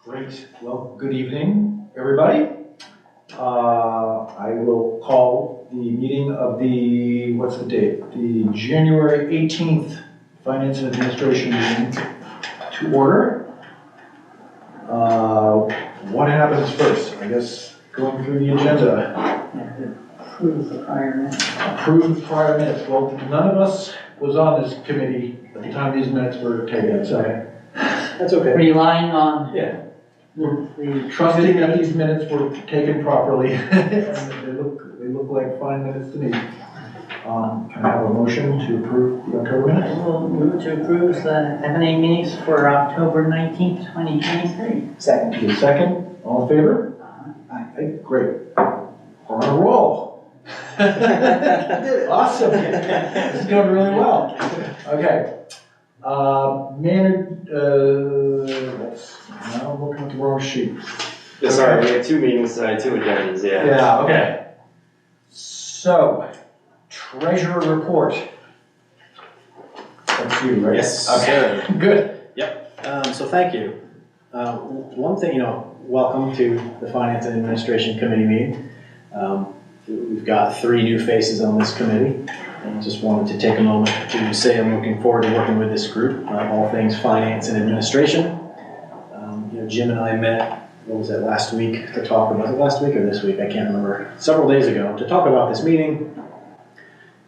Great. Well, good evening, everybody. I will call the meeting of the, what's the date? The January 18th Finance and Administration meeting to order. What happens first? I guess going through the agenda. Approve the prior minutes. Approve the prior minutes. Well, none of us was on this committee at the time these minutes were taken, so that's okay. Relying on Yeah. the Trusting that these minutes were taken properly. They look like fine minutes to me. Can I have a motion to approve the October minutes? I will move to approve the FNA minutes for October 19th, 2023. Second. Give a second. All in favor? Aye. Great. We're on a roll. Awesome. This is going really well. Okay. Now I'm looking at the wrong sheet. Yeah, sorry, we had two meetings tonight, two agendas, yeah. Yeah, okay. So, treasurer report. That's you, right? Yes, Okay, good. So thank you. One thing, welcome to the Finance and Administration Committee meeting. We've got 3 new faces on this committee. And just wanted to take a moment to say I'm looking forward to working with this group on all things finance and administration. Jim and I met, what was it, last week to talk about, was it last week or this week? I can't remember. Several days ago to talk about this meeting.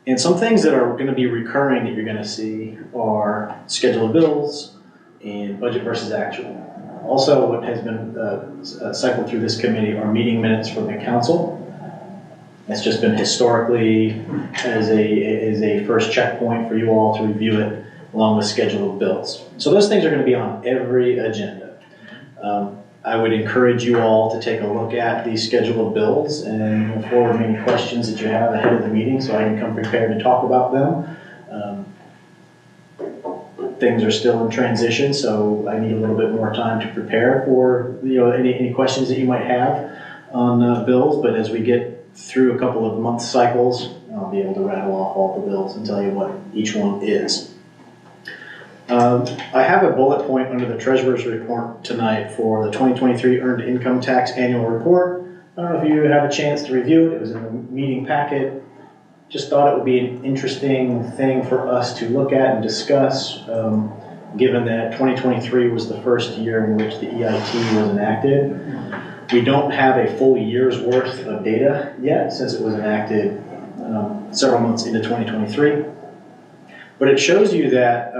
And some things that are going to be recurring that you're going to see are schedule of bills and budget versus actual. Also, what has been cycled through this committee are meeting minutes from the council. It's just been historically as a first checkpoint for you all to review it along with schedule of bills. So those things are going to be on every agenda. I would encourage you all to take a look at these schedule of bills and forward any questions that you have ahead of the meeting so I can come prepared to talk about them. Things are still in transition, so I need a little bit more time to prepare for any questions that you might have on bills, but as we get through a couple of month cycles, I'll be able to rattle off all the bills and tell you what each one is. I have a bullet point under the Treasurer's report tonight for the 2023 Earned Income Tax Annual Report. I don't know if you had a chance to review it. It was in the meeting packet. Just thought it would be an interesting thing for us to look at and discuss, given that 2023 was the first year in which the EIT was enacted. We don't have a full year's worth of data yet since it was enacted several months into 2023. But it shows you that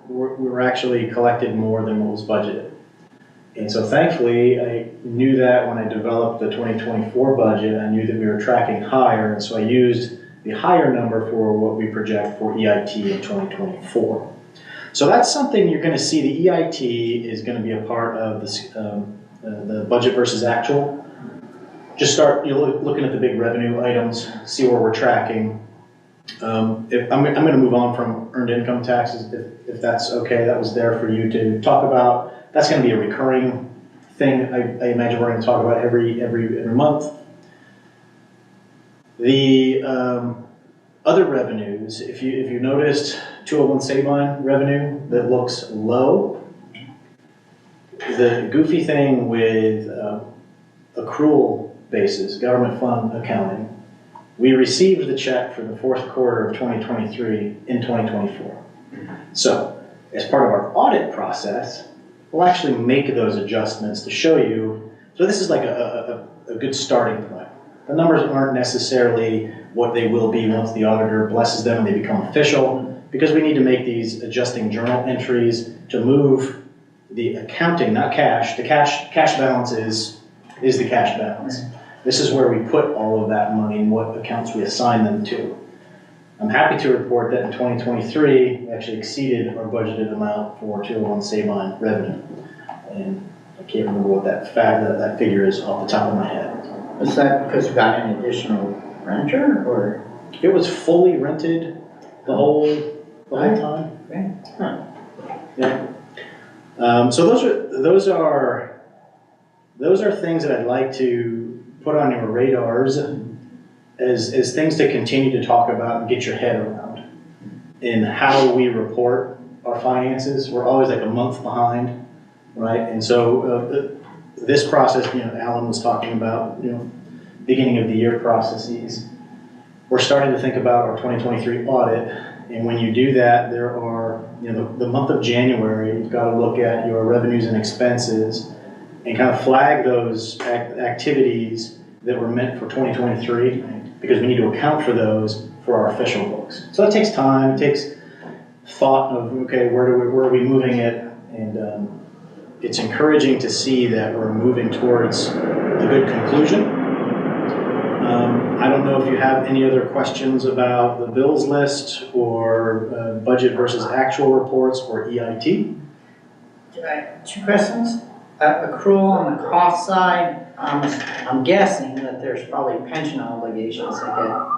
we were actually collected more than what was budgeted. And so thankfully, I knew that when I developed the 2024 budget, I knew that we were tracking higher. And so I used the higher number for what we project for EIT in 2024. So that's something you're going to see. The EIT is going to be a part of this, the budget versus actual. Just start looking at the big revenue items, see where we're tracking. I'm going to move on from earned income taxes, if that's okay. That was there for you to talk about. That's going to be a recurring thing. I imagine we're going to talk about every month. The other revenues, if you noticed 201 Sabine revenue that looks low, the goofy thing with accrual basis, government fund accounting, we received the check for the fourth quarter of 2023 in 2024. So, as part of our audit process, we'll actually make those adjustments to show you. So this is like a good starting point. The numbers aren't necessarily what they will be once the auditor blesses them and they become official, because we need to make these adjusting journal entries to move the accounting, not cash. The cash balance is the cash balance. This is where we put all of that money and what accounts we assign them to. I'm happy to report that in 2023, we actually exceeded our budgeted amount for 201 Sabine revenue. And I can't remember what that figure is off the top of my head. Was that because you got an additional renter, or? It was fully rented the whole time. Okay. Huh. Yeah. So those are things that I'd like to put on your radars as things to continue to talk about and get your head around in how we report our finances. We're always like a month behind, right? And so this process, Alan was talking about, beginning of the year processes. We're starting to think about our 2023 audit, and when you do that, there are, the month of January, you've got to look at your revenues and expenses and kind of flag those activities that were meant for 2023, because we need to account for those for our official books. So that takes time, it takes thought of, okay, where are we moving it? And it's encouraging to see that we're moving towards a good conclusion. I don't know if you have any other questions about the bills list or budget versus actual reports or EIT. Two questions. Accrual on the cost side, I'm guessing that there's probably pension obligations that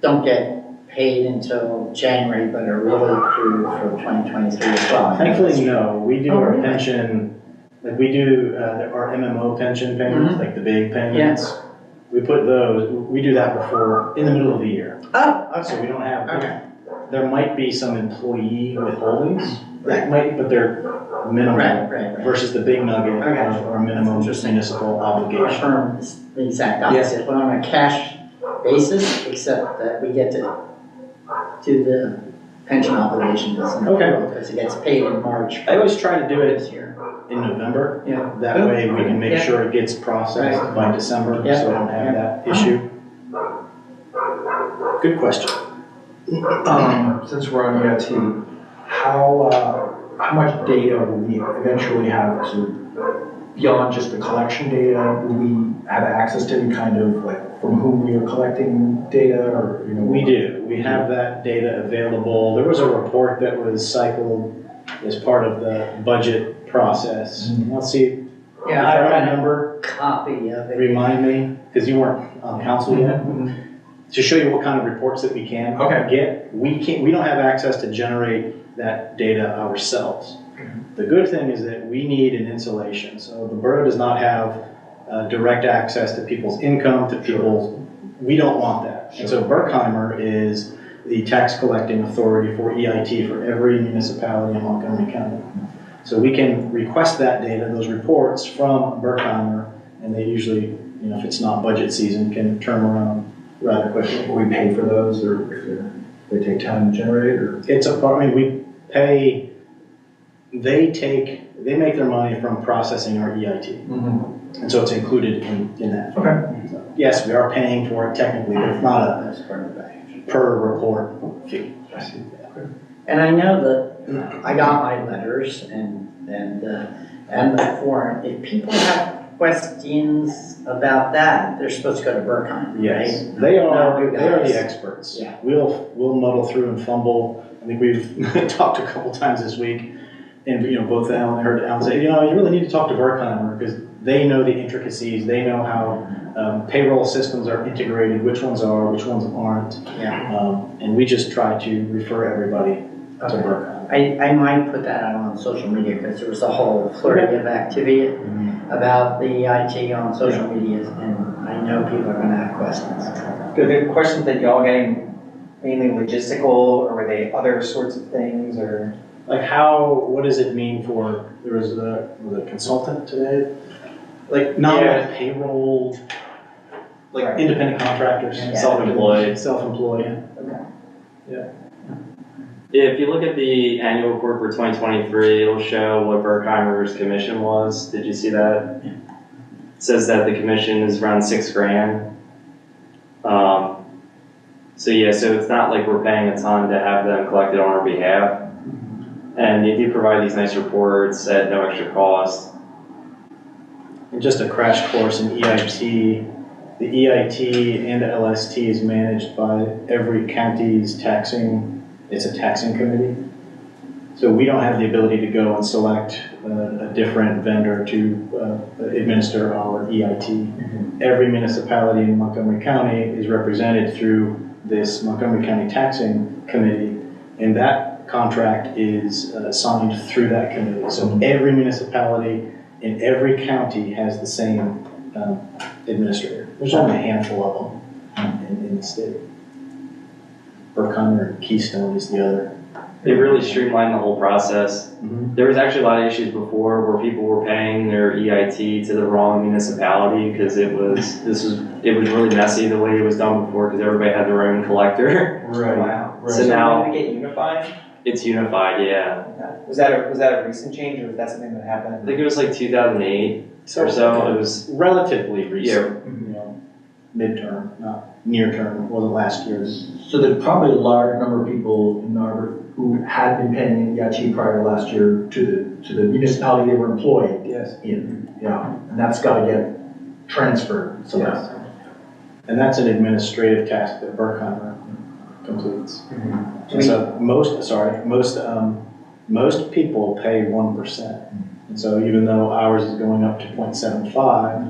don't get paid until January, but are really accrued for 2023 as well. Thankfully, no. We do our really? pension, like we do our MMO pension payments, like the big payments. Yes. We put those, we do that before, in the middle of the year. Oh, okay. So we don't have, Okay. there might be some employee withholdings, Right. but they're minimal Right. versus the big nugget Okay. of our minimum municipal Our obligation. firm is the exact opposite. We're on a cash basis, except that we get to do the pension obligations. Okay. Because it gets paid in March. I always try to do it this year. in November. Yeah. That way we can make Yeah. sure it gets processed Right. by December, Yeah. so I don't have Yeah. that issue. Good question. Since we're on EIT, how much data will we eventually have to, beyond just the collection data, will we have access to any kind of, like, from whom we are collecting data, or, We do. We have that data available. There was a report that was cycled as part of the budget process. Let's see, if Yeah, I I've got a remember, copy of it. remind me, because you weren't on council yet, to show you what kind of reports that we can Okay. get. We don't have access to generate that data ourselves. The good thing is that we need an insulation. So the borough does not have direct access to people's income, to people's, we don't want that. And so Berkheimer is the tax collecting authority for EIT for every municipality in Montgomery County. So we can request that data, those reports from Berkheimer, and they usually, if it's not budget season, can turn around rather quickly. will we pay for those, or if they take time to generate, or? It's we pay, they make their money from processing our EIT. And so it's included in that. Okay. So, yes, we are paying for it technically, but it's not That's part of the package. a per report fee. And I know that I got my letters and the form. If people have questions about that, they're supposed to go to Berkheimer, Yes, right? they Not are you the guys. experts. Yeah. We'll muddle through and fumble. I think we've talked a couple times this week, and both Alan, I heard Alan say, you really need to talk to Berkheimer because they know the intricacies. They know how payroll systems are integrated, which ones are, which ones aren't, Yeah. and we just try to refer everybody to Okay. Berkheimer. I might put that out on social media because there was a whole flurry of activity about the IT on social media, and I know people are gonna have questions. Are the questions that y'all getting mainly logistical, or were they other sorts of things, or? Like what does it mean for, there was a consultant today? Like not Yeah. like payroll, like Right. independent contractors. Yeah. Self-employed. Self-employed. Yeah, if you look at the annual report for 2023, it'll show what Berkheimer's commission was. Did you see that? Yeah. It says that the commission is around $6,000. So it's not like we're paying a ton to have them collected on our behalf. And they do provide these nice reports at no extra cost. And just a crash course in EIT. The EIT and the LST is managed by every county's it's a taxing committee. So we don't have the ability to go and select a different vendor to administer our EIT. Every municipality in Montgomery County is represented through this Montgomery County Taxing Committee, and that contract is signed through that committee. So every municipality in every county has the same administrator. There's only a handful of them in the state. Berkheimer and Keystone is the other. It really streamlined the whole process. Mhm. There was actually a lot of issues before where people were paying their EIT to the wrong municipality because it was really messy the way it was done before because everybody had their own collector. Wow. Right. So now- when did it get unified? It's unified, yeah. Was that a recent change, or was that something that I happened? think it was like 2008 or so. It was, Relatively recent, Mhm. you know, midterm, not near term, it wasn't last year's. So there's probably a large number of people in Narberth who had been paying EIT prior to last year to the municipality they were employed Yes. in, yeah, and that's gotta get transferred somehow. Yes. And that's an administrative task that Berkheimer completes. Do And so most people pay 1%. And so even though ours is going up to 0.75,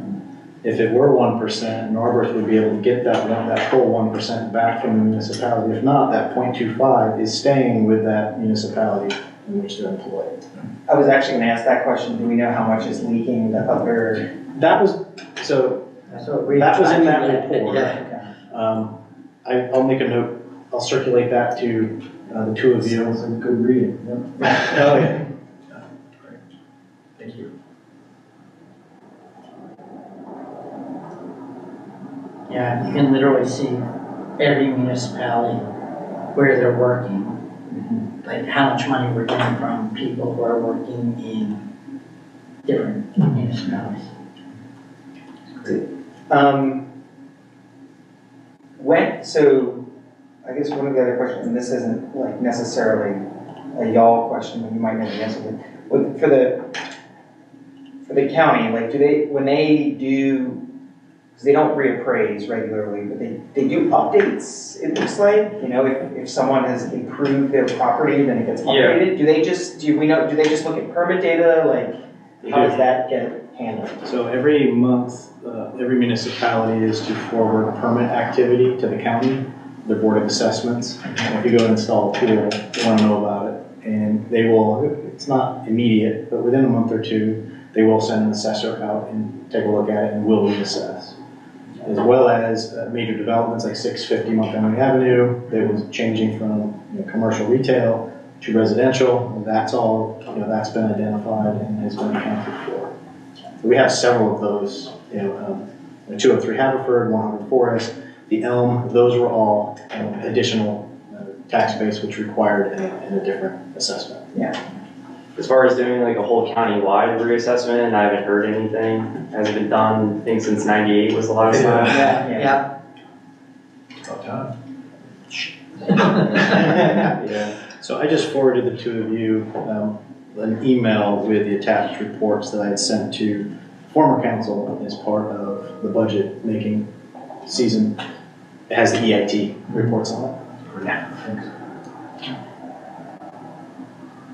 if it were 1%, Narberth would be able to get that full 1% back from the municipality. If not, that 0.25 is staying with that municipality in which they're employed. I was actually gonna ask that question, do we know how much is leaking the other? That was, so That's what we. That was in that report. Yeah. I'll make a note, I'll circulate that to the two of you. Sounds like good reading, yeah. Oh, yeah. Thank you. Yeah, you can literally see every municipality where they're working. Like how much money we're getting from people who are working in different municipalities. So I guess one of the other questions, and this isn't like necessarily a y'all question, but you might know the answer, but for the county, like when they do, because they don't reappraise regularly, but they do updates, it looks like, you know, if someone has improved their property, then it gets updated. Do they just look at permit data, like, how does that get handled? So every month, every municipality is to forward permit activity to the county, the Board of Assessments. And if you go and install a pool, they want to know about it. And they will, it's not immediate, but within a month or two, they will send an assessor out and take a look at it and will reassess. As well as major developments like 650 Montgomery Avenue, that was changing from commercial retail to residential. That's all, that's been identified and has been accounted for. So we have several of those, 203 Haverford, 100 Forest, the Elm, those were all additional tax base which required in a different assessment. as far as doing like a whole county-wide reassessment, I haven't heard anything. Hasn't been done, I think since '98 was the last time. Yeah. About time. Yeah. So I just forwarded the two of you an email with the attached reports that I had sent to former council as part of the budget making season. It has the EIT reports on it. Thanks.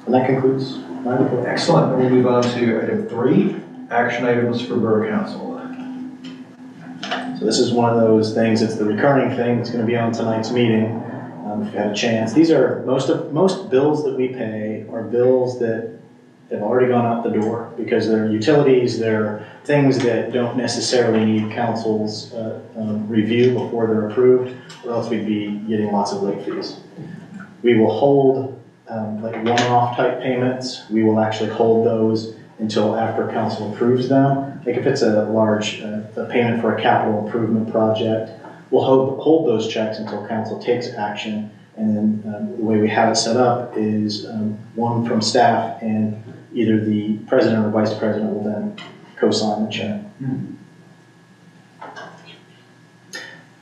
And that concludes my report. Excellent, we'll move on to item 3, action items for Borough Council. So this is one of those things, it's the recurring thing that's going to be on tonight's meeting. If you have a chance, these are most bills that we pay are bills that have already gone out the door because they're utilities, they're things that don't necessarily need council's review before they're approved, or else we'd be getting lots of late fees. We will hold like one-off type payments. We will actually hold those until after council approves them. Like if it's a large a payment for a capital improvement project, we'll hold those checks until council takes action. And then the way we have it set up is one from staff and either the president or vice president will then co-sign the check.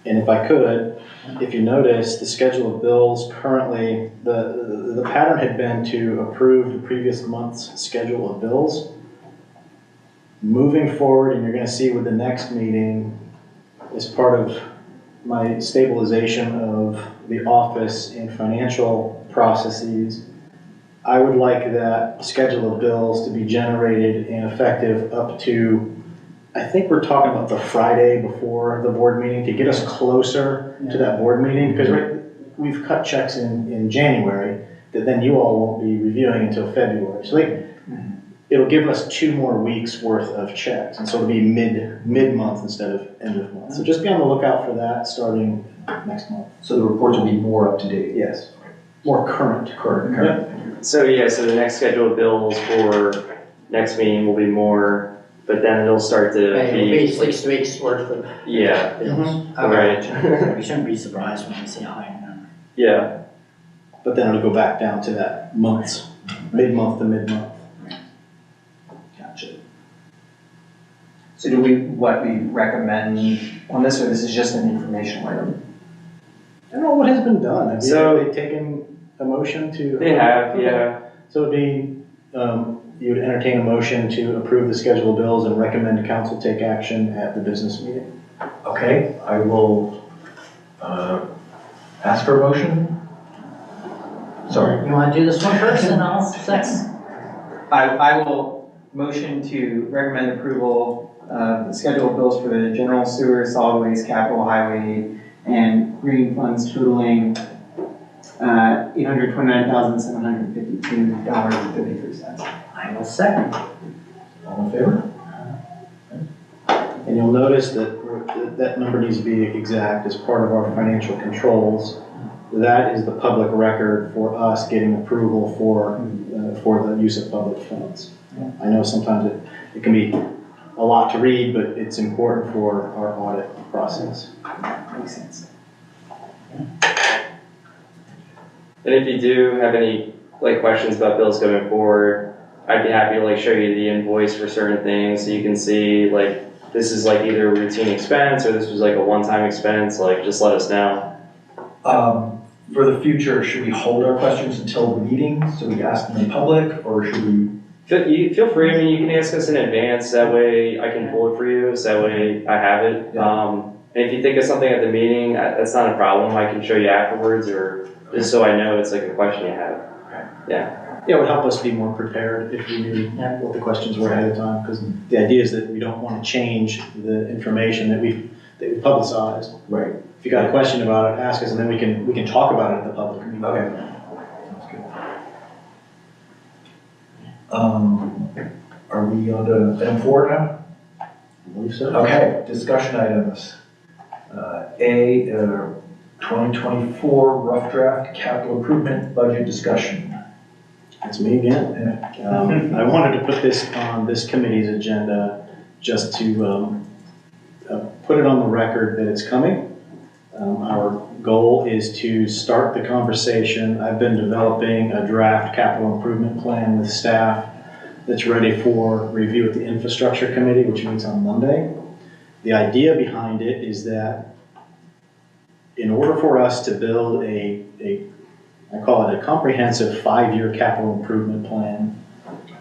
And if I could, if you notice, the schedule of bills currently, the pattern had been to approve the previous month's schedule of bills. Moving forward, and you're going to see with the next meeting, as part of my stabilization of the office and financial processes, I would like that schedule of bills to be generated and effective up to, I think we're talking about the Friday before the board meeting to get us closer to that board meeting, because we've cut checks in January that then you all won't be reviewing until February. So it'll give us 2 more weeks worth of checks, and so it'll be mid-month instead of end of month. So just be on the lookout for that starting next month. So the reports will be more up to date. Yes. More current. Current. So yeah, so the next scheduled bills for next meeting will be more, but then it'll start to Okay, it'll be, be 6 weeks worth of yeah, bills. right. Okay. We shouldn't be surprised when we see a higher number. Yeah, But then it'll go back down to that months, mid-month to mid-month. Gotcha. So do we recommend on this, or this is just an informational item? I don't know what has been done. Have So- they taken a motion to? they have, yeah. So it'd be, you would entertain a motion to approve the schedule of bills and recommend council take action at the business meeting. Okay, I will, ask for a motion. Sorry. You wanna do this one first and I'll second? I will motion to recommend approval of the schedule of bills for the general sewer, solid waste, capital highway, and green funds totaling $829,752.33. I will second. All in favor? And you'll notice that that number needs to be exact as part of our financial controls. That is the public record for us getting approval for the use of public funds. I know sometimes it can be a lot to read, but it's important for our audit process. Makes sense. And if you do have any like questions about bills going forward, I'd be happy to like show you the invoice for certain things so you can see like this is like either a routine expense or this was like a one-time expense, like just let us know. For the future, should we hold our questions until the meeting, so we ask them in public, or should we? Feel free, I mean, you can ask us in advance, that way I can pull it for you, so that way I have it. And if you think of something at the meeting, that's not a problem, I can show you afterwards, or just so I know it's like a question you have. Yeah, it would help us be more prepared if we knew what the questions were ahead of time, because the idea is that we don't want to change the information that we publicized. Right. If you got a question about it, ask us, and then we can talk about it at the public meeting. Okay. Sounds good. Are we on to item 4 now? I believe so. Okay, discussion items. 2024 rough draft capital improvement budget discussion. It's me again. I wanted to put this on this committee's agenda just to put it on the record that it's coming. Our goal is to start the conversation. I've been developing a draft capital improvement plan with staff that's ready for review at the infrastructure committee, which meets on Monday. The idea behind it is that in order for us to build I call it a comprehensive 5-year capital improvement plan,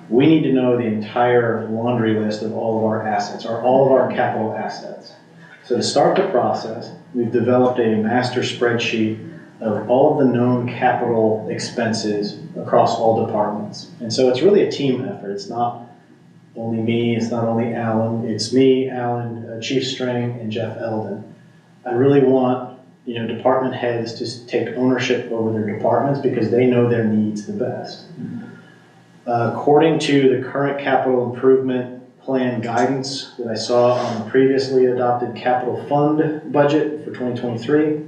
we need to know the entire laundry list of all of our assets, or all of our capital assets. So to start the process, we've developed a master spreadsheet of all of the known capital expenses across all departments. And so it's really a team effort. It's not only me, it's not only Alan, it's me, Alan, Chief String, and Jeff Eldon. I really want department heads to take ownership over their departments because they know their needs the best. According to the current capital improvement plan guidance that I saw on the previously adopted capital fund budget for 2023,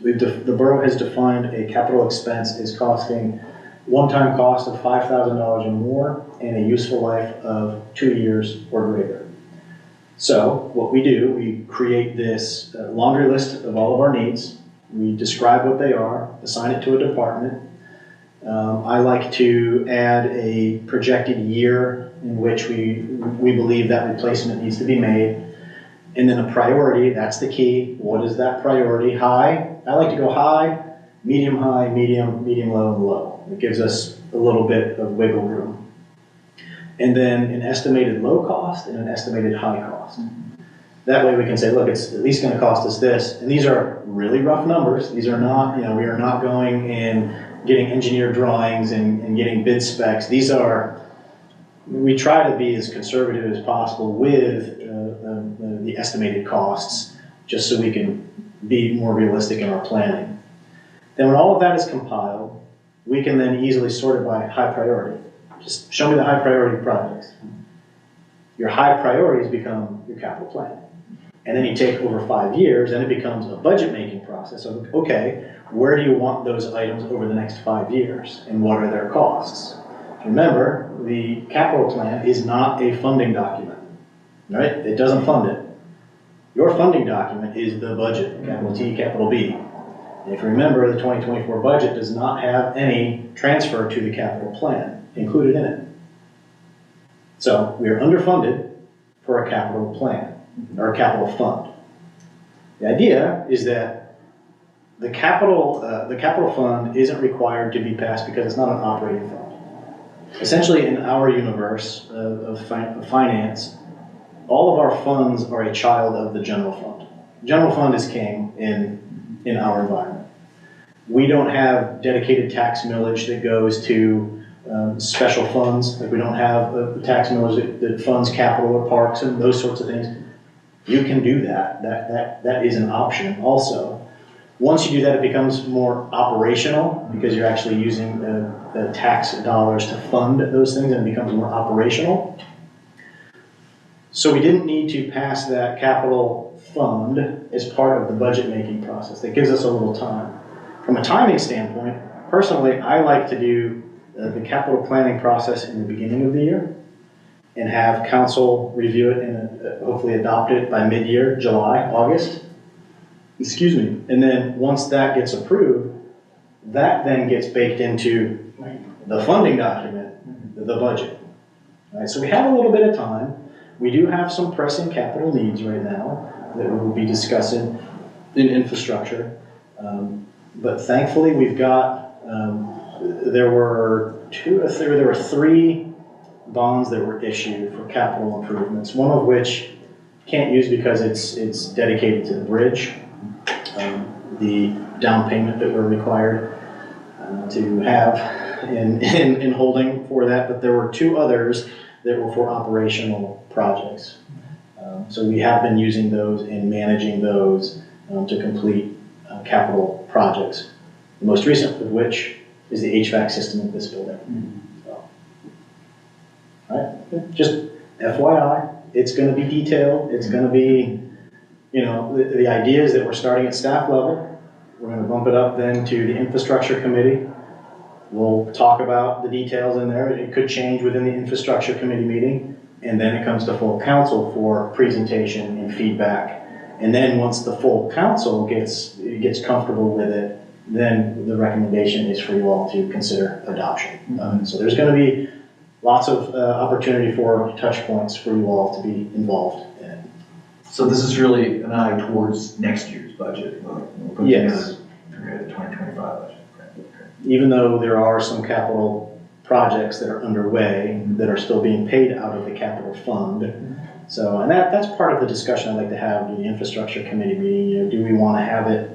the borough has defined a capital expense as costing one-time cost of $5,000 or more and a useful life of 2 years or greater. So what we do, we create this laundry list of all of our needs. We describe what they are, assign it to a department. I like to add a projected year in which we believe that replacement needs to be made. And then a priority, that's the key. What is that priority? High, I like to go high, medium, medium low, and low. It gives us a little bit of wiggle room. And then an estimated low cost and an estimated high cost. That way we can say, look, it's at least going to cost us this. And these are really rough numbers. These are not, we are not going and getting engineered drawings and getting bid specs. We try to be as conservative as possible with the estimated costs, just so we can be more realistic in our planning. Then when all of that is compiled, we can then easily sort it by high priority. Just show me the high priority projects. Your high priorities become your capital plan. And then you take over 5 years, and it becomes a budget-making process of, okay, where do you want those items over the next 5 years, and what are their costs? Remember, the capital plan is not a funding document, right? It doesn't fund it. Your funding document is the budget, capital T, capital B. And if you remember, the 2024 budget does not have any transfer to the capital plan included in it. So we are underfunded for a capital plan, or a capital fund. The idea is that the capital fund isn't required to be passed because it's not an operating fund. Essentially, in our universe of finance, all of our funds are a child of the general fund. General fund is king in our environment. We don't have dedicated tax millage that goes to special funds. Like we don't have a tax millage that funds capital or parks and those sorts of things. You can do that. That is an option also. Once you do that, it becomes more operational because you're actually using the tax dollars to fund those things, and it becomes more operational. So we didn't need to pass that capital fund as part of the budget making process. That gives us a little time. From a timing standpoint, personally, I like to do the capital planning process in the beginning of the year and have council review it and hopefully adopt it by mid-year, July, August. Excuse me. And then once that gets approved, that then gets baked into the funding document, the budget. All right, so we have a little bit of time. We do have some pressing capital needs right now that we will be discussing in infrastructure. But thankfully we've got, there were 3 bonds that were issued for capital improvements, one of which can't use because it's dedicated to the bridge. The down payment that we're required to have in holding for that, but there were 2 others that were for operational projects. So we have been using those and managing those to complete capital projects. The most recent of which is the HVAC system of this building. So, all right, just FYI, it's going to be detailed. It's going to be, you know, the idea is that we're starting at staff level. We're going to bump it up then to the infrastructure committee. We'll talk about the details in there. It could change within the infrastructure committee meeting, and then it comes to full council for presentation and feedback. And then once the full council gets comfortable with it, then the recommendation is for you all to consider adoption. So there's going to be lots of opportunity for touch points for you all to be involved in. So this is really an eye towards next year's budget. We'll put Yes. together the 2025 budget. Okay. Even though there are some capital projects that are underway that are still being paid out of the capital fund. So, and that's part of the discussion I'd like to have in the infrastructure committee meeting. You know, do we want to have it,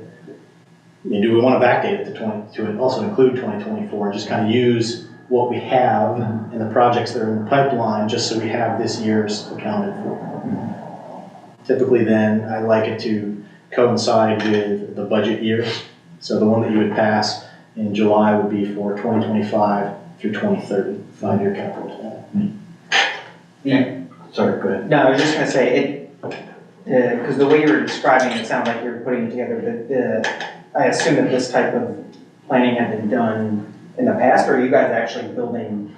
you know, do we want to backdate it to also include 2024 and just kind of use what we have and the projects that are in the pipeline just so we have this year's accounted for. Typically then, I like it to coincide with the budget year. So the one that you would pass in July would be for 2025 through 2030, 5-year capital plan. Sorry, go ahead. No, I was just gonna say, because the way you were describing it sounded like you were putting it together, but I assume that this type of planning had been done in the past, or are you guys actually building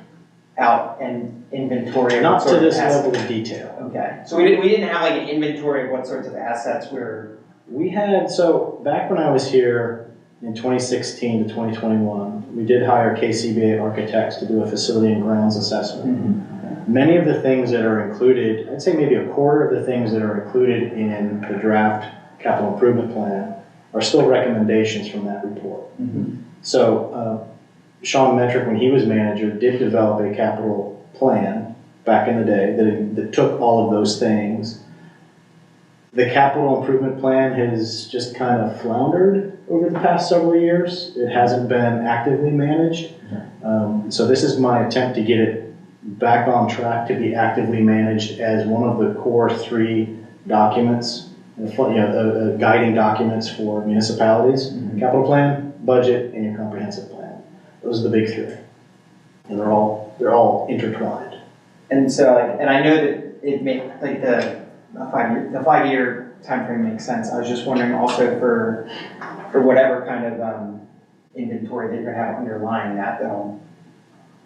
out an inventory of Not what to sort of this assets? level of detail. Okay, so we didn't have like an inventory of what sorts of assets we're. We had, so back when I was here in 2016 to 2021, we did hire KCBA architects to do a facility and grounds assessment. Many of the things that are included, I'd say maybe a quarter of the things that are included in the draft capital improvement plan are still recommendations from that report. So Sean Metrick, when he was manager, did develop a capital plan back in the day that took all of those things. The capital improvement plan has just kind of floundered over the past several years. It hasn't been actively managed. So this is my attempt to get it back on track to be actively managed as one of the core 3 documents, guiding documents for municipalities. Capital plan, budget, and your comprehensive plan. Those are the big 3. And they're all intertwined. And so, like, and I know that it made, like, the 5-year timeframe makes sense. I was just wondering also for whatever kind of, inventory that you're gonna have underlying that, that'll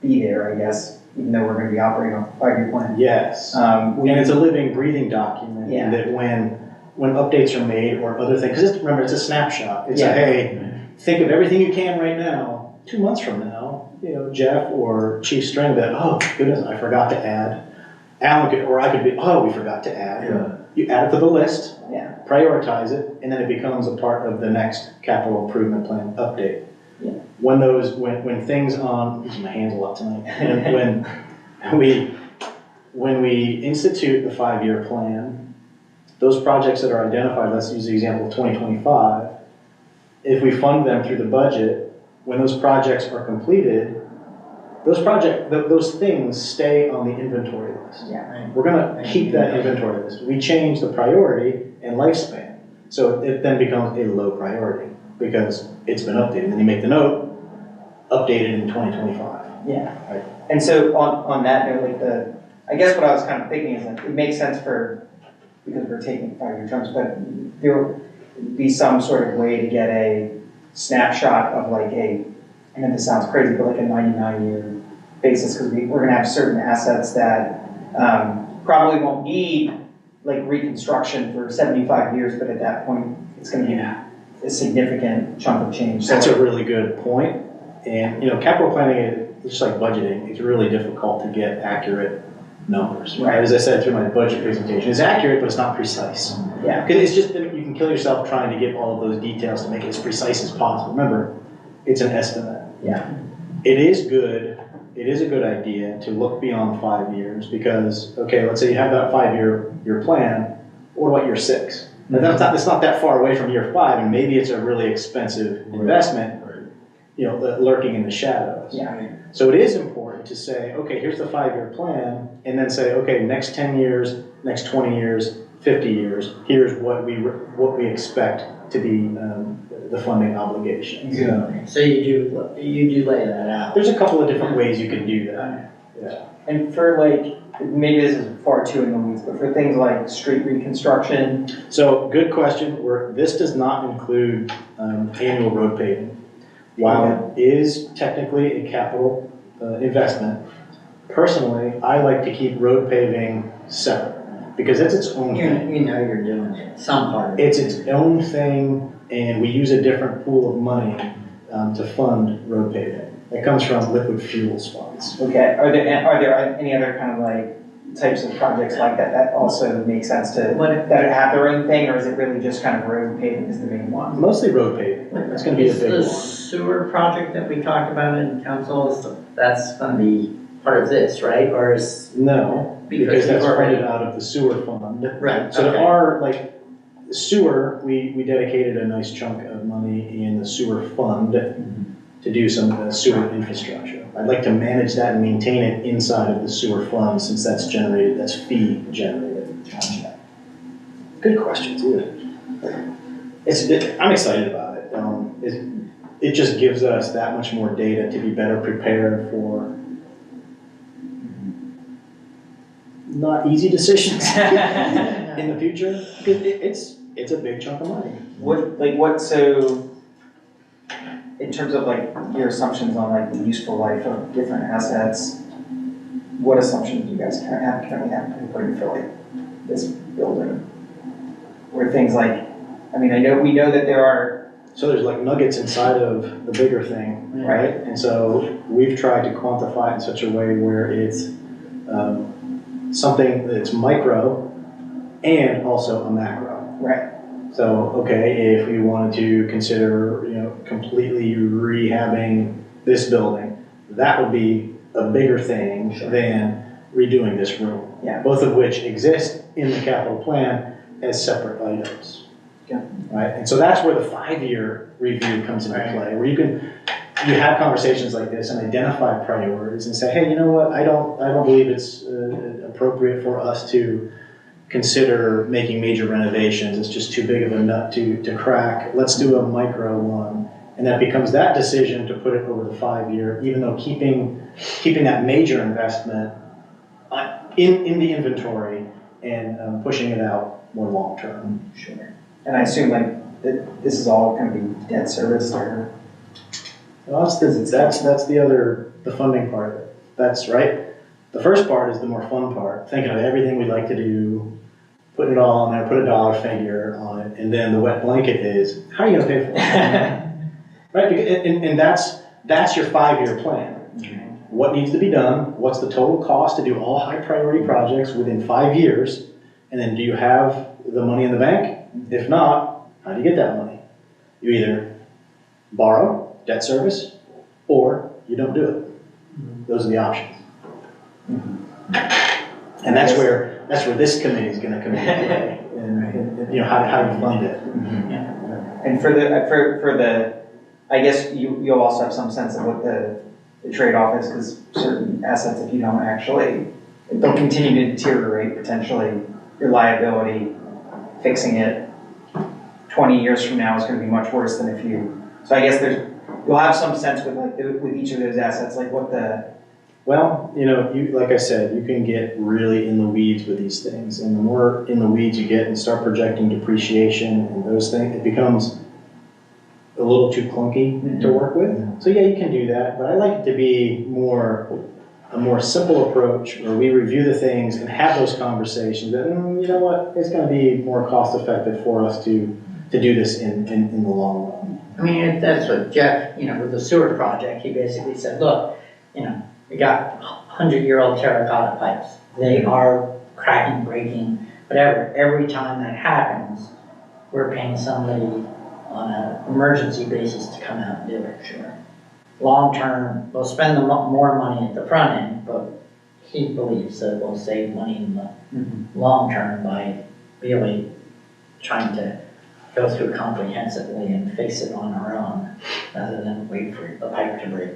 be there, I guess, even though we're gonna be operating on a 5-year plan. Yes. And it's a living, breathing document. Yeah. That when updates are made or other things, because remember, it's a snapshot. It's Yeah. hey, think of everything you can right now. 2 months from now, Jeff or Chief String that, oh goodness, I forgot to add. Alan could, or I could be, oh, we forgot to add. Yeah. You add it to the list, Yeah. prioritize it, and then it becomes a part of the next capital improvement plan update. Yeah. When things on, I'm using my hands a lot tonight, when we institute the 5-year plan, those projects that are identified, let's use the example of 2025, if we fund them through the budget, when those projects are completed, those things stay on the inventory list. Yeah. We're gonna keep that inventory list. We change the priority and lifespan, so it then becomes a low priority because it's been updated. Then you make the note, updated in 2025. Yeah. Right. And so on that note, like I guess what I was kind of thinking is like, it makes sense because we're taking 5-year chunks, but there would be some sort of way to get a snapshot of like I know this sounds crazy, but like a 99-year basis, because we're gonna have certain assets that probably won't need like reconstruction for 75 years, but at that point, it's gonna be a significant chunk of change. So That's a really good point. And, capital planning, just like budgeting, it's really difficult to get accurate numbers. Right. As I said through my budget presentation, it's accurate, but it's not precise. Yeah. Because it's just that you can kill yourself trying to get all of those details to make it as precise as possible. Remember, it's an estimate. Yeah. It is a good idea to look beyond 5 years because, okay, let's say you have that 5-year plan. What about year 6? Now, it's not that far away from year 5, and maybe it's a really expensive investment, lurking in the shadows. Yeah. So it is important to say, okay, here's the 5-year plan, and then say, okay, next 10 years, next 20 years, 50 years, here's what we expect to be the funding obligations. Yeah. So you do lay that out. There's a couple of different ways you can do that. Yeah. And for like, maybe this is far too in the weeds, but for things like street reconstruction. So good question. This does not include annual road paving. While it is technically a capital investment, personally, I like to keep road paving separate because it's its own thing. You're doing it, some part of it. It's its own thing, and we use a different pool of money to fund road paving. It comes from liquid fuels funds. Okay, are there any other kind of like types of projects like that also make sense that have their own thing, or is it really just kind of road paving is the main one? Mostly road paving. That's going to be a big The one. sewer project that we talked about in council, that's gonna be part of this, right? Or is? No, because that's funded out of the sewer fund. Right. So there are, like, sewer, we dedicated a nice chunk of money in the sewer fund to do some sewer infrastructure. I'd like to manage that and maintain it inside of the sewer fund since that's fee generated. Good question, too. I'm excited about it. It just gives us that much more data to be better prepared for not easy decisions in the future. Because it's a big chunk of money. So in terms of like your assumptions on like the useful life of different assets, what assumptions do you guys currently have putting for like this building? Or things like, we know that there are. So there's like nuggets inside of the bigger thing, right? And so we've tried to quantify it in such a way where it's something that's micro and also a macro. Right. So, okay, if we wanted to consider, completely rehabbing this building, that would be a bigger thing than redoing this room. Yeah. Both of which exist in the capital plan as separate items. Yeah. Right, and so that's where the 5-year review comes into play, where you have conversations like this and identify priorities and say, hey, you know what, I don't believe it's appropriate for us to consider making major renovations. It's just too big of a nut to crack. Let's do a micro one. And that becomes that decision to put it over the 5-year, even though keeping that major investment in the inventory and pushing it out more long-term. Sure. And I assume like that this is all gonna be debt service or? Well, that's the funding part of it. That's right. The first part is the more fun part, thinking of everything we'd like to do, putting it all on there, put a dollar figure on it, and then the wet blanket is, how are you gonna pay for it? Right, and that's your 5-year plan. What needs to be done, what's the total cost to do all high priority projects within 5 years, and then do you have the money in the bank? If not, how do you get that money? You either borrow, debt service, or you don't do it. Those are the options. And that's where this committee is gonna come into play, and you know, how to fund it. And for the, I guess you'll also have some sense of what the trade-off is, because certain assets, if you don't actually, they'll continue to deteriorate potentially, your liability, fixing it 20 years from now is gonna be much worse than if you, so I guess you'll have some sense with like, with each of those assets, like what the. Well, you know, like I said, you can get really in the weeds with these things, and the more in the weeds you get and start projecting depreciation and those things, it becomes a little too clunky to work with. So yeah, you can do that, but I like it to be a more simple approach where we review the things and have those conversations that, you know what, it's gonna be more cost effective for us to do this in the long run. I mean, that's what Jeff, you know, with the sewer project, he basically said, look, you know, we got 100-year-old terracotta pipes. They are cracking, breaking, whatever. Every time that happens, we're paying somebody on an emergency basis to come out and do it. Sure. Long term, we'll spend more money at the front end, but he believes that we'll save money in the long term by really trying to go through comprehensively and fix it on our own, rather than wait for the pipe to break.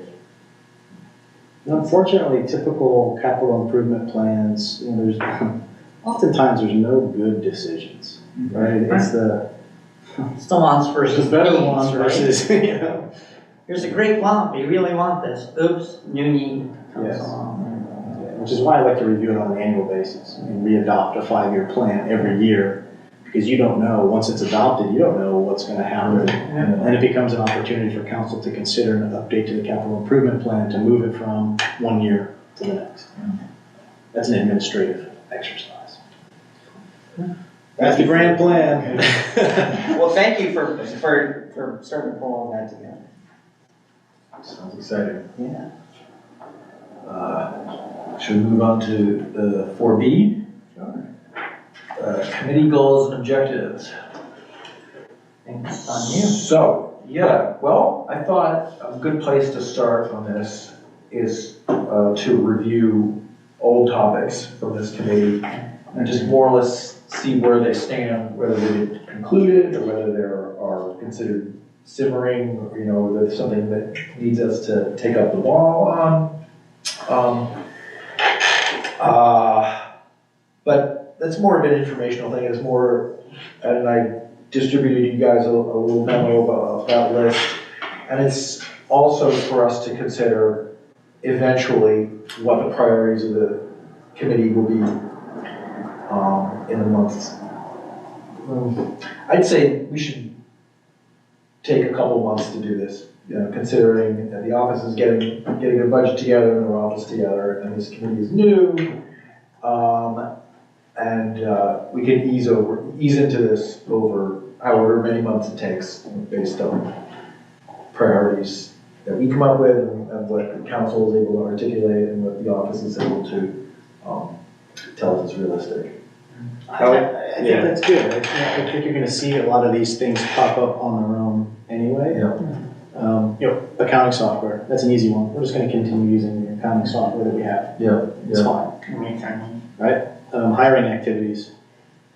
Unfortunately, typical capital improvement plans, you know, oftentimes there's no good decisions, right? It's the wants versus better needs, one right? versus, you know. Here's a great want, we really want this. Oops, new need comes Yes. along. Which is why I like to review it on an annual basis and re-adopt a 5-year plan every year, because you don't know, once it's adopted, you don't know what's gonna happen. And it becomes an opportunity for council to consider an update to the capital improvement plan to move it from 1 year to the next. That's an administrative exercise. That's the grand plan. Well, thank you for starting to pull all that together. Sounds exciting. Yeah. Should we move on to the 4B? Sure. Committee goals and objectives. I think it's on you. So, yeah, well, I thought a good place to start on this is to review old topics from this committee and just more or less see where they stand, whether they've concluded or whether they are considered simmering, or, you know, there's something that needs us to take up the ball on. But that's more of an informational thing. It's more, and I distributed you guys a little memo of that list. And it's also for us to consider eventually what the priorities of the committee will be in the months. I'd say we should take a couple months to do this, you know, considering that the office is getting a budget together and their office together, and this committee is new. We can ease into this over however many months it takes, based on priorities that we come up with and what the council is able to articulate and what the office is able to tell us is realistic. I think that's good. I think you're gonna see a lot of these things pop up on their own anyway. Yeah. You know, accounting software, that's an easy one. We're just gonna continue using the accounting software that we have. Yeah. It's fine. Right? Hiring activities,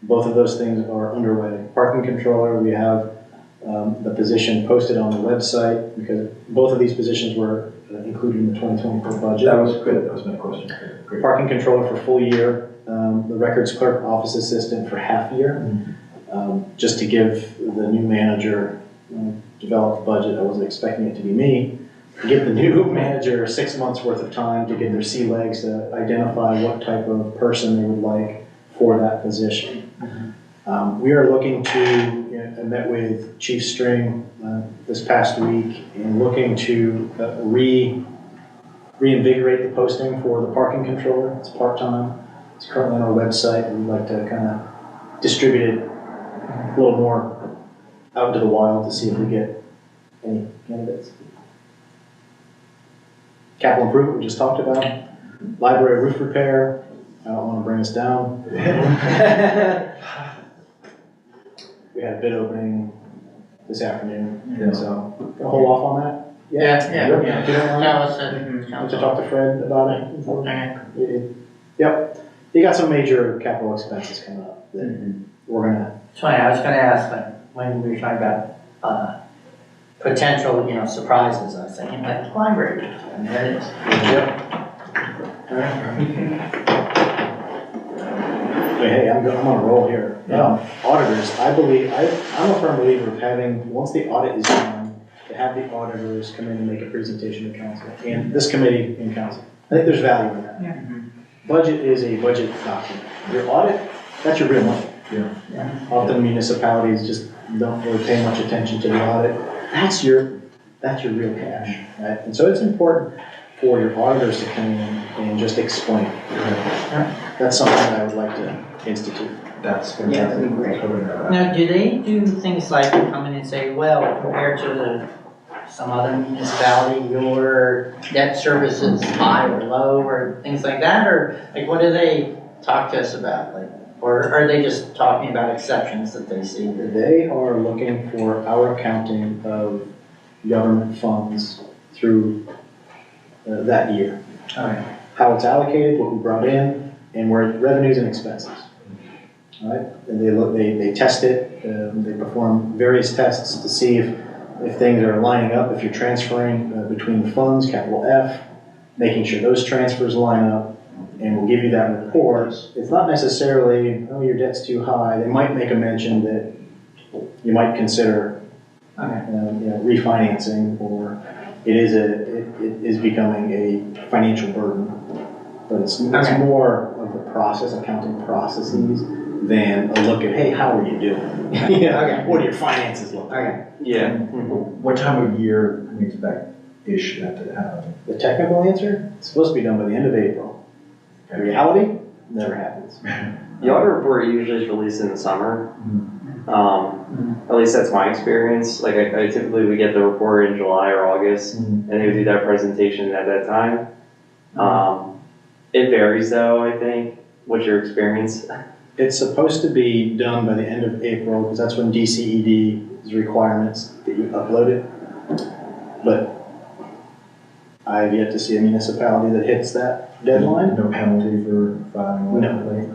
both of those things are underway. Parking controller, we have the position posted on the website, because both of these positions were included in the 2024 budget. That was good. That was my question. Great. Parking controller for full year, the records clerk, office assistant for half year, just to give the new manager developed budget. I wasn't expecting it to be me. Give the new manager 6 months worth of time to get their sea legs to identify what type of person they would like for that position. We are looking to, I met with Chief String this past week and looking to reinvigorate the posting for the parking controller. It's part-time. It's currently on our website, and we'd like to kind of distribute it a little more out into the wild to see if we get any candidates. Capital improvement we just talked about. Library roof repair. I don't want to bring us down. We had a bid opening this afternoon, Yeah. so we'll hold off on that. Yeah. If you don't mind. Tell us that. Want to talk to Fred about it? Okay. Yep, you got some major capital expenses coming up that we're gonna, It's funny, I was gonna ask, like, when we were talking about, potential, surprises, I was thinking, like, library, and there it is. hey, I'm on a roll here. Auditors, I'm a firm believer of having, once the audit is done, to have the auditors come in and make a presentation to council, and this committee and council. I think there's value in that. Yeah. Budget is a budget document. Your audit, that's your real money. Yeah. Often municipalities just don't really pay much attention to the audit. That's your real cash, right? And so it's important for your auditors to come in and just explain. That's something that I would like to institute. That's Yeah, that'd be great. fantastic. Now, do they do things like come in and say, well, compared to some other municipality, your debt service is high or low, or things like that, or like, what do they talk to us about? Like, or are they just talking about exceptions that they see? They are looking for our accounting of government funds through that year. Okay. How it's allocated, what we brought in, and where revenues and expenses. All right, and they test it, they perform various tests to see if things are lining up, if you're transferring between the funds, capital F, making sure those transfers line up, and we'll give you that report. It's not necessarily, oh, your debt's too high. They might make a mention that you might consider refinancing, or it is becoming a financial burden. But it's more of the process, accounting processes, than a look at, hey, how are you doing? What do your finances look like? Okay. Yeah. What time of year can we expect-ish that to happen? The technical answer, it's supposed to be done by the end of April. The reality, never happens. The audit report usually is released in the summer. At least that's my experience. Like I typically we get the report in July or August, and they would do that presentation at that time. It varies though, I think. What's your experience? It's supposed to be done by the end of April, because that's when DCED's requirements that you upload it. But I've yet to see a municipality that hits that deadline. No penalty for filing No. late?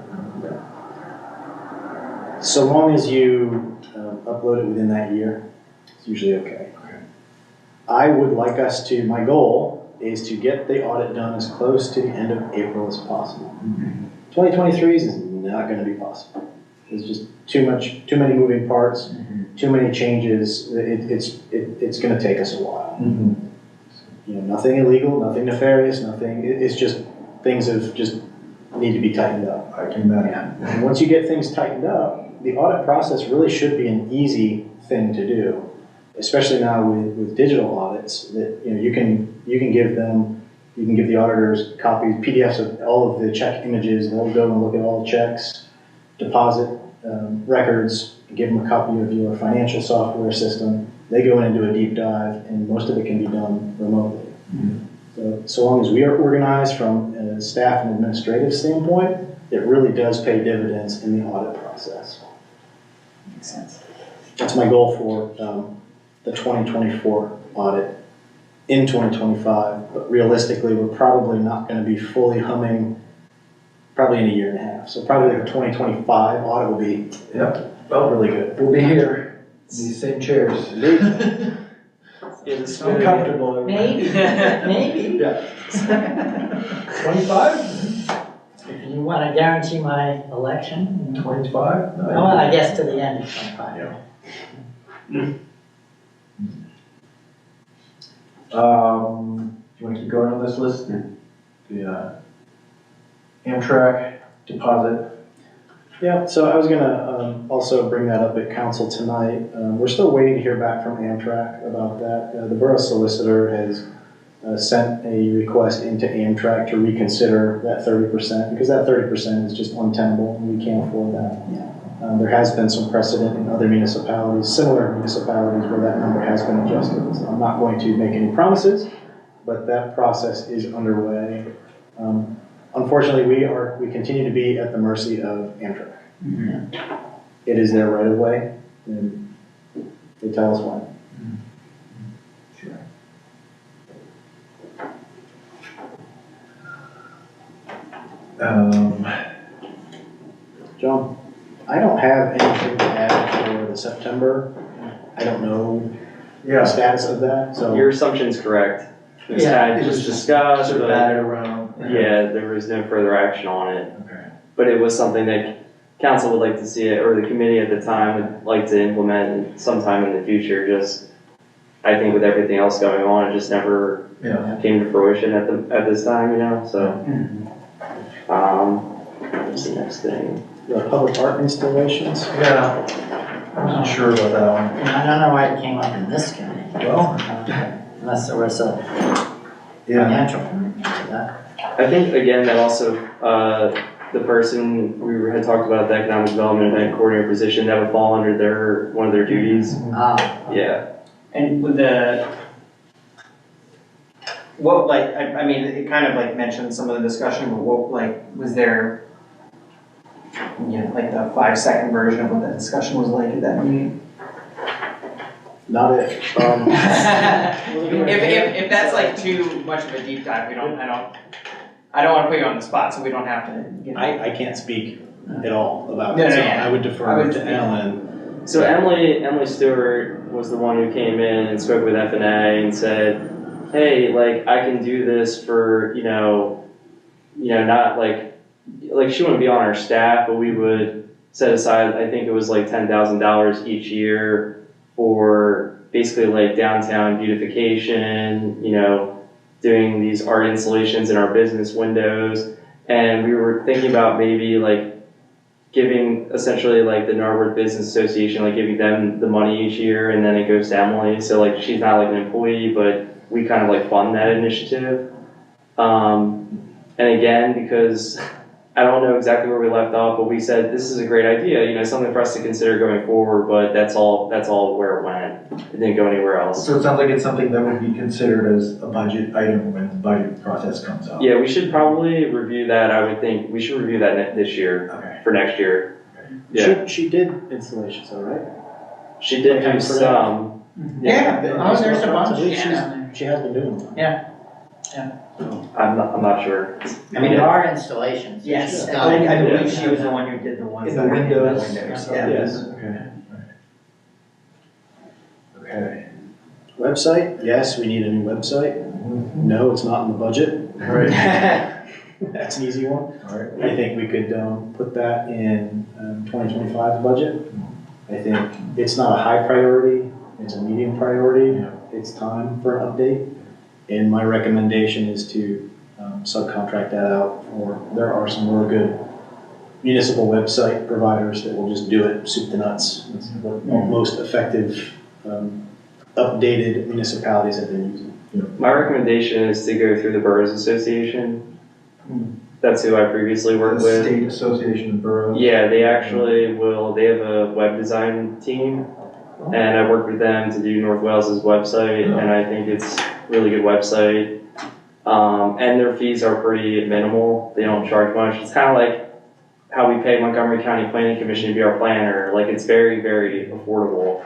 So long as you upload it within that year, it's usually okay. I would like us to, my goal is to get the audit done as close to the end of April as possible. 2023 is not going to be possible. There's just too many moving parts, too many changes. It's going to take us a while. Nothing illegal, nothing nefarious, nothing. It's just things have just need to be tightened up. I can imagine. And once you get things tightened up, the audit process really should be an easy thing to do, especially now with digital audits. That you can give the auditors copies, PDFs of all of the check images. They'll go and look at all the checks, deposit records, give them a copy of your financial software system. They go in and do a deep dive, and most of it can be done remotely. So long as we are organized from a staff and administrative standpoint, it really does pay dividends in the audit process. Makes sense. That's my goal for the 2024 audit in 2025, but realistically, we're probably not going to be fully humming probably in a year and a half. So probably the 2025 audit will be really good. We'll be here, in these same chairs. It's Uncomfortable. Maybe. Yeah. 25? If you want to guarantee my election. 25? No, Well, I guess to the end of 25. Do you want to keep going on this list? The Amtrak deposit. Yeah, so I was gonna also bring that up at council tonight. We're still waiting to hear back from Amtrak about that. The borough solicitor has sent a request into Amtrak to reconsider that 30%, because that 30% is just untenable, and we can't afford that. There has been some precedent in other municipalities, similar municipalities, where that number has been adjusted. So I'm not going to make any promises, but that process is underway. Unfortunately, we continue to be at the mercy of Amtrak. It is their right of way, and they tell us when. Sure. John, I don't have anything to add for the September. I don't know the Yeah, status of that, so. Your assumption's correct. It was Yeah, kind it of was just just discussed, sort of but batted around. yeah, there was no further action on it. Okay. But it was something that council would like to see it, or the committee at the time would like to implement sometime in the future, just, I think with everything else going on, it just never Yeah. came to fruition at this time, you know, so. What's the next thing? The public art installations. Yeah, I wasn't sure about that one. I don't know why it came up in this committee, Well, unless there was a yeah, financial commitment to that. I think, again, that also, the person, we had talked about the economic development event coordinator position, that would fall under one of their duties. Yeah. And with what, like, I mean, it kind of like mentioned some of the discussion, but what, like, was there, like the 5-second version of what that discussion was like at that meeting? Not it. If that's like too much of a deep dive, I don't wanna put you on the spot, so we don't have to, you know. I can't speak at all about No, it, no, so yeah. I would I defer would- to Ellen. So Emily Stewart was the one who came in and spoke with FNA and said, hey, like, I can do this for, not like she wouldn't be on our staff, but we would set aside, I think it was like $10,000 each year for basically like downtown beautification, doing these art installations in our business windows. And we were thinking about maybe like giving essentially like the Narberth Business Association, like giving them the money each year, and then it goes to Emily. So like she's not like an employee, but we kind of like fund that initiative. And again, because I don't know exactly where we left off, but we said this is a great idea, something for us to consider going forward, but that's all where it went. It didn't go anywhere else. so it sounds like it's something that would be considered as a budget item when the budget process comes up. Yeah, we should probably review that. I would think we should review that this year, Okay. for next year. Yeah, She did installations, all right? she did do some. Yeah, oh, there's a bunch, I believe yeah. She has been doing them. I'm not sure. I mean, there are installations. Yes, It's I done. believe she was the one who did the ones In that the were windows. yeah. Yes. Okay. Okay. Website, yes, we need a new website. No, it's not in the budget. All right, That's an easy one. all right. I think we could put that in 2025 budget. I think it's not a high priority, it's a medium priority. Yeah. It's time for an update. And my recommendation is to subcontract that out, there are some really good municipal website providers that will just do it soup to nuts. It's the most effective, updated municipalities have been using. My recommendation is to go through the Boroughs Association. That's who I previously worked The with. State Association of Boroughs. Yeah, they actually they have a web design team, and I worked with them to do North Wales's website, and I think it's a really good website. And their fees are pretty minimal. They don't charge much. It's kind of like how we pay Montgomery County Planning Commission to be our planner. Like, it's very, very affordable.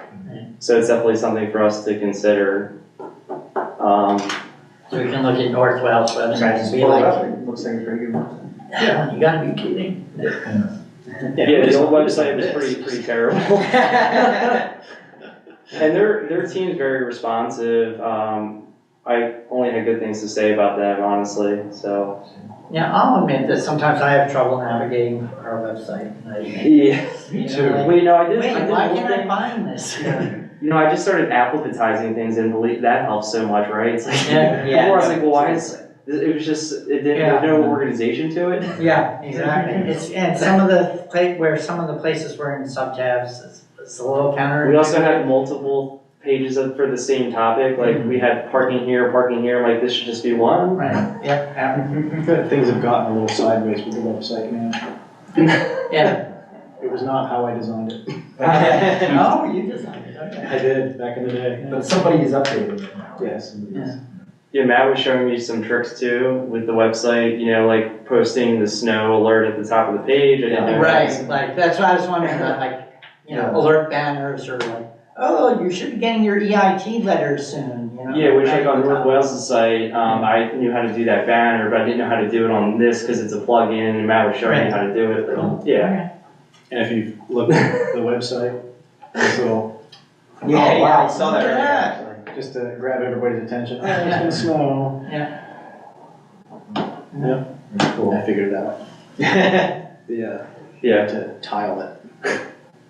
So it's definitely something for us to consider. So we can look at North Wales website and be Pull it up, like, it looks like a pretty good one. yeah, you gotta be kidding. Yeah, the old website was pretty terrible. And their team's very responsive. I only had good things to say about them, honestly, so. Yeah, I'll admit that sometimes I have trouble navigating our website. And I think, Yeah. Me you too. know, like, Well, I did wait, a why whole can't I thing. find this? I just started alphabetizing things, and that helps so much, right? It's like, Yeah, before I was like, well, It was just, it didn't, there's no organization to it. Yeah, exactly. And some of the some of the places were in sub-tabs, it's a little counter. We also had multiple pages for the same topic, like we had parking here, I'm like, this should just be one. Right, yeah, Good, things have gotten a little sideways with the website, man. yeah. It was not how I designed it. Oh, you designed it, okay. I did, back in the day. But somebody is updating it now. Yes. Yeah. Yeah, Matt was showing me some tricks too with the website, you know, like posting the snow alert at the top of the page. I didn't know Right, that. like, that's what I was wondering about, like, you know, alert banners or like, oh, you should be getting your EIT letters soon, you know? Yeah, which like on North Wales' site, I knew how to do that banner, but I didn't know how to do it on this because it's a plugin and Matt was showing me how to do it. But, yeah. And if you look at the website, this little, Yeah, wow, I saw that look at earlier. just to grab everybody's attention, oh, it's gonna snow. That's cool. I figured it out. Yeah. Yeah. To tile it.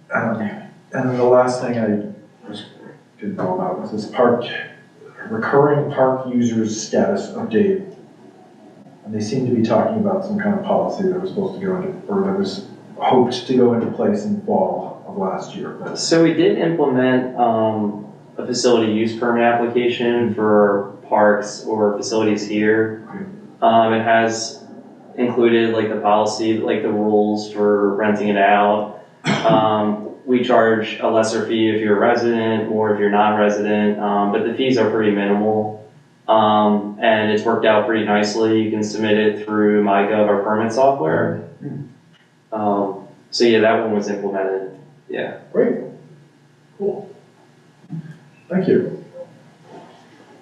And then the last thing I didn't know about was this recurring park users status update. And they seem to be talking about some kind of policy that was supposed to go into, or that was hoped to go into place in fall of last year. But So we did implement a facility use permit application for parks or facilities here. It has included like the policy, like the rules for renting it out. We charge a lesser fee if you're a resident, more if you're non-resident, but the fees are pretty minimal. And it's worked out pretty nicely. You can submit it through MyGov, our permit software. So yeah, that one was implemented. Yeah. great, cool. Thank you.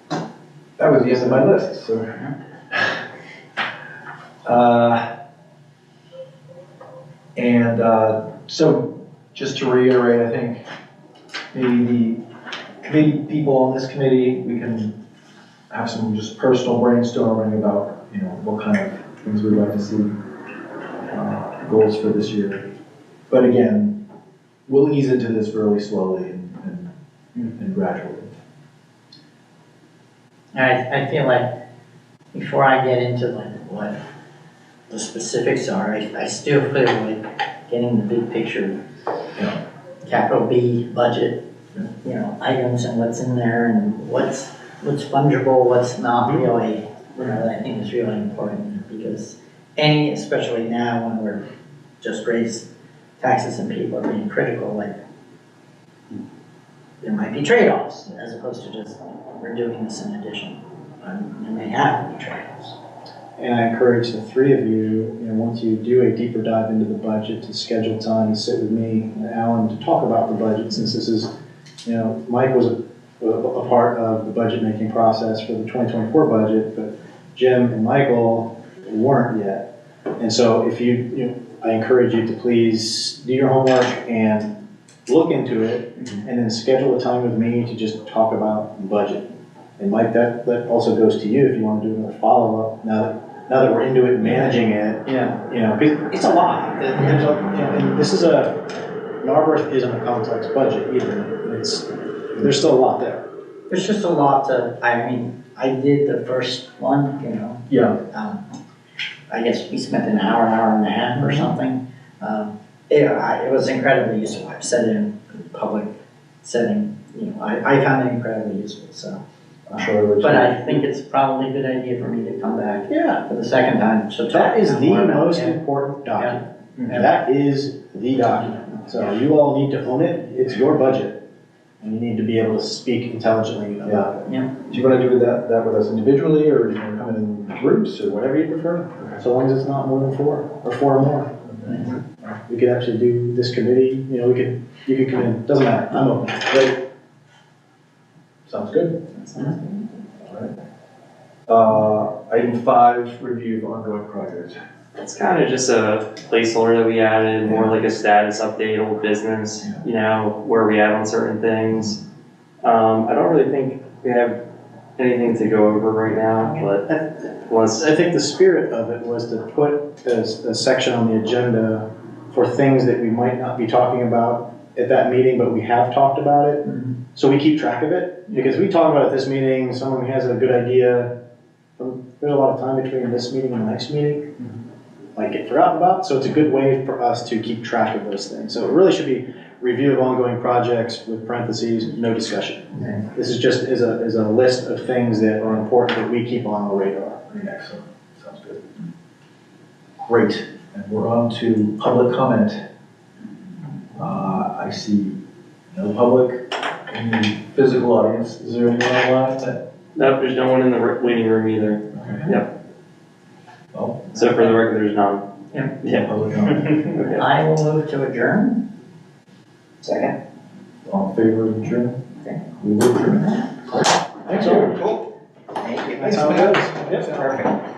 That was the end of my list, so. So just to reiterate, I think maybe the committee people on this committee, we can have some just personal brainstorming about, you know, what kind of things we'd like to see, goals for this year. But again, we'll ease into this really slowly and gradually. I feel like before I get into like what the specifics are, I still feel like getting the big picture, Yeah. capital B budget, you know, items and what's in there and what's fungible, what's not really, you know, that I think is really important because especially now when we're just raised taxes and people are being critical, like there might be trade-offs as opposed to just we're doing this in addition. There may have to be trade-offs. And I encourage the three of you, once you do a deeper dive into the budget, to schedule time to sit with me and Alan to talk about the budget, since this is, Mike was a part of the budget making process for the 2024 budget, but Jim and Michael weren't yet. And so if I encourage you to please do your homework and look into it, and then schedule a time with me to just talk about the budget. And Mike, that also goes to you if you want to do another follow-up now that we're into it and managing it. Yeah. 'Cause it's a lot. And this is Narberth isn't a complex budget either. There's still a lot there. There's just a lot I did the first one, Yeah. I guess we spent an hour and a half or something. It was incredibly useful. I've said it in public setting, I found it incredibly useful, so. I'm sure it would. But I think it's probably a good idea for me to come back for the second time, so. That is the more about most it. important document. Yeah. That is the document. So you all need to own it. It's your budget. And you need to be able to speak intelligently about it. Do you want to do that with us individually, or do you want to come in groups, or whatever you prefer? So long as it's not more than 4 or 4 or more. We could actually do this committee, you could come in, doesn't matter, I'm open. Great. Sounds good. All right. Item 5, review of ongoing projects. It's kind of just a placeholder that we added, more like a status update, old business, where we at on certain things. I don't really think we have anything to go over right now, but I think the spirit of it was to put a section on the agenda for things that we might not be talking about at that meeting, but we have talked about it. So we keep track of it, because we talk about it at this meeting, someone has a good idea, there's a lot of time between this meeting and the next meeting, like get forgotten about, so it's a good way for us to keep track of those things. So it really should be review of ongoing projects with parentheses, no discussion. This is just is a list of things that are important that we keep on the radar. Excellent, sounds good. Great, and we're on to public comment. I see no public in the physical audience. Is there anyone online that? Nope, there's no one in the waiting room either. Okay. Yep. Well, So for the record, there's none. yeah, public comment. Okay. I will move to adjourn. Second? All in favor of adjournment? Okay. We will adjourn. Thanks, all. Cool. Thank you. That's how it goes. Yep. Perfect.